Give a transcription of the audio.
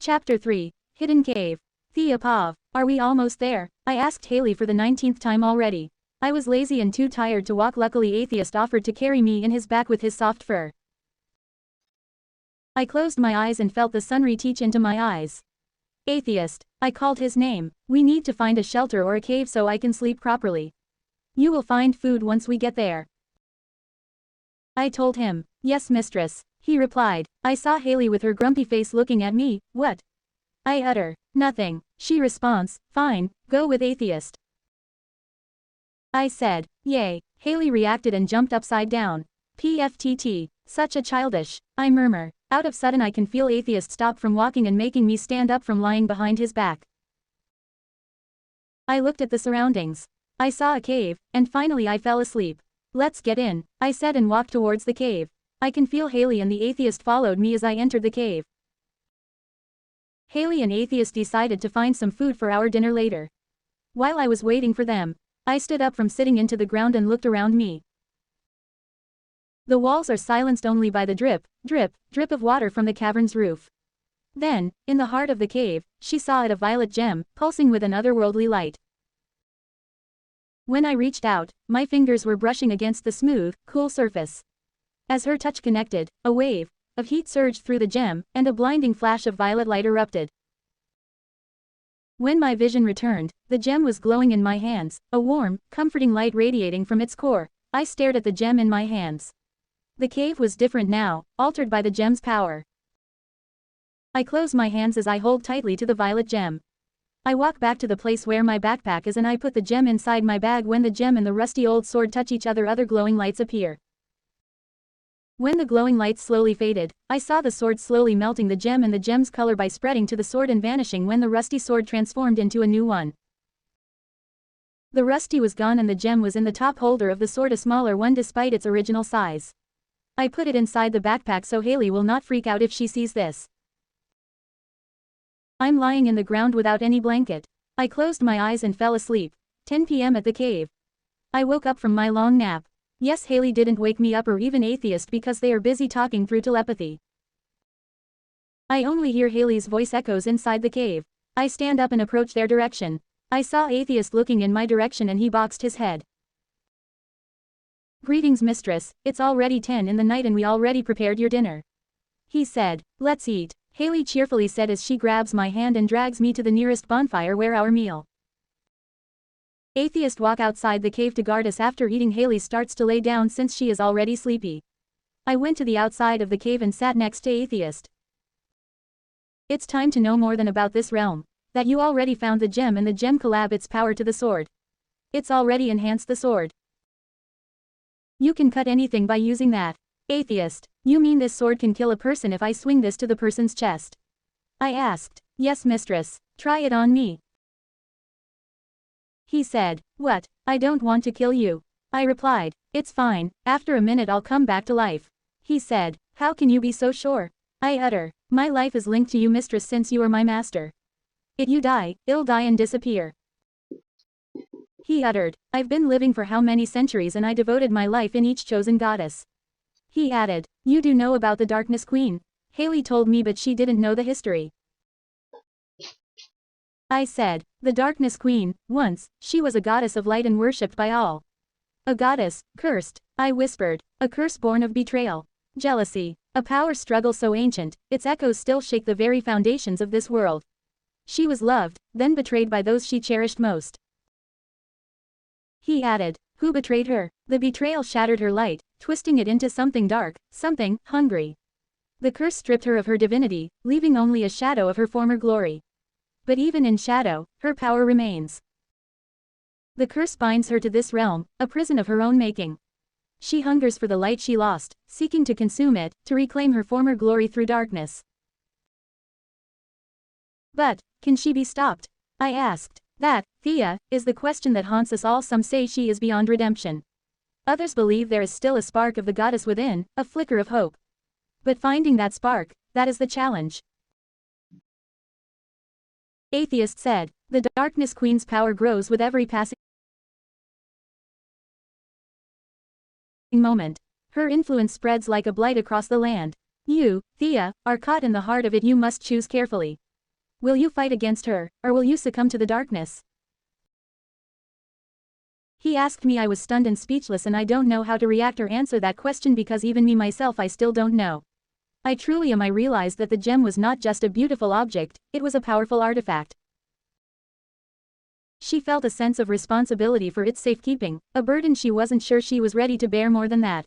Chapter 3, Hidden Cave. Thea Pav, are we almost there? I asked Haley for the 19th time already. I was lazy and too tired to walk. Luckily Atheist offered to carry me in his back with his soft fur. I closed my eyes and felt the sun reach into my eyes. Atheist, I called his name. We need to find a shelter or a cave so I can sleep properly. You will find food once we get there. I told him. Yes, mistress, he replied. I saw Haley with her grumpy face looking at me. What? I utter. Nothing. She responds, fine, go with Atheist. I said. Yay. Haley reacted and jumped upside down. PFTT. Such a childish. I murmur. Out of sudden I can feel Atheist stop from walking and making me stand up from lying behind his back. I looked at the surroundings. I saw a cave, and finally I fell asleep. Let's get in, I said and walked towards the cave. I can feel Haley and the Atheist followed me as I entered the cave. Haley and Atheist decided to find some food for our dinner later. While I was waiting for them, I stood up from sitting into the ground and looked around me. The walls are silenced only by the drip, drip, drip of water from the cavern's roof. Then, in the heart of the cave, she saw it a violet gem, pulsing with an otherworldly light. When I reached out, my fingers were brushing against the smooth, cool surface. As her touch connected, a wave of heat surged through the gem, and a blinding flash of violet light erupted. When my vision returned, the gem was glowing in my hands, a warm, comforting light radiating from its core. I stared at the gem in my hands. The cave was different now, altered by the gem's power. I close my hands as I hold tightly to the violet gem. I walk back to the place where my backpack is and I put the gem inside my bag. When the gem and the rusty old sword touch each other, other glowing lights appear. When the glowing lights slowly faded, I saw the sword slowly melting the gem and the gem's color by spreading to the sword and vanishing when the rusty sword transformed into a new one. The rusty was gone and the gem was in the top holder of the sword, a smaller one despite its original size. I put it inside the backpack so Haley will not freak out if she sees this. I'm lying in the ground without any blanket. I closed my eyes and fell asleep. 10 p.m. at the cave. I woke up from my long nap. Yes, Haley didn't wake me up or even Atheist because they are busy talking through telepathy. I only hear Haley's voice echoes inside the cave. I stand up and approach their direction. I saw Atheist looking in my direction and he boxed his head. Greetings, mistress, it's already 10 in the night and we already prepared your dinner. He said. Let's eat, Haley cheerfully said as she grabs my hand and drags me to the nearest bonfire where our meal. Atheist walk outside the cave to guard us. After eating, Haley starts to lay down since she is already sleepy. I went to the outside of the cave and sat next to Atheist. It's time to know more than about this realm. That you already found the gem and the gem collab its power to the sword. It's already enhanced the sword. You can cut anything by using that. Atheist, you mean this sword can kill a person if I swing this to the person's chest? I asked. Yes, mistress, try it on me. He said. What? I don't want to kill you. I replied. It's fine, after a minute I'll come back to life. He said. How can you be so sure? I utter. My life is linked to you, mistress, since you are my master. If you die, I'll die and disappear. He uttered. I've been living for how many centuries and I devoted my life in each chosen goddess. He added. You do know about the Darkness Queen? Haley told me but she didn't know the history. I said. The Darkness Queen, once, she was a goddess of light and worshipped by all. A goddess, cursed, I whispered. A curse born of betrayal, jealousy, a power struggle so ancient, its echoes still shake the very foundations of this world. She was loved, then betrayed by those she cherished most. He added. Who betrayed her? The betrayal shattered her light, twisting it into something dark, something hungry. The curse stripped her of her divinity, leaving only a shadow of her former glory. But even in shadow, her power remains. The curse binds her to this realm, a prison of her own making. She hungers for the light she lost, seeking to consume it, to reclaim her former glory through darkness. But, can she be stopped? I asked. That, Thea, is the question that haunts us all. Some say she is beyond redemption. Others believe there is still a spark of the goddess within, a flicker of hope. But finding that spark, that is the challenge. Atheist said. The Darkness Queen's power grows with every passing moment. Her influence spreads like a blight across the land. You, Thea, are caught in the heart of it. You must choose carefully. Will you fight against her, or will you succumb to the darkness? He asked me. I was stunned and speechless, and I don't know how to react or answer that question because even me myself I still don't know. I truly am. I realized that the gem was not just a beautiful object, it was a powerful artifact. She felt a sense of responsibility for its safekeeping, a burden she wasn't sure she was ready to bear more than that.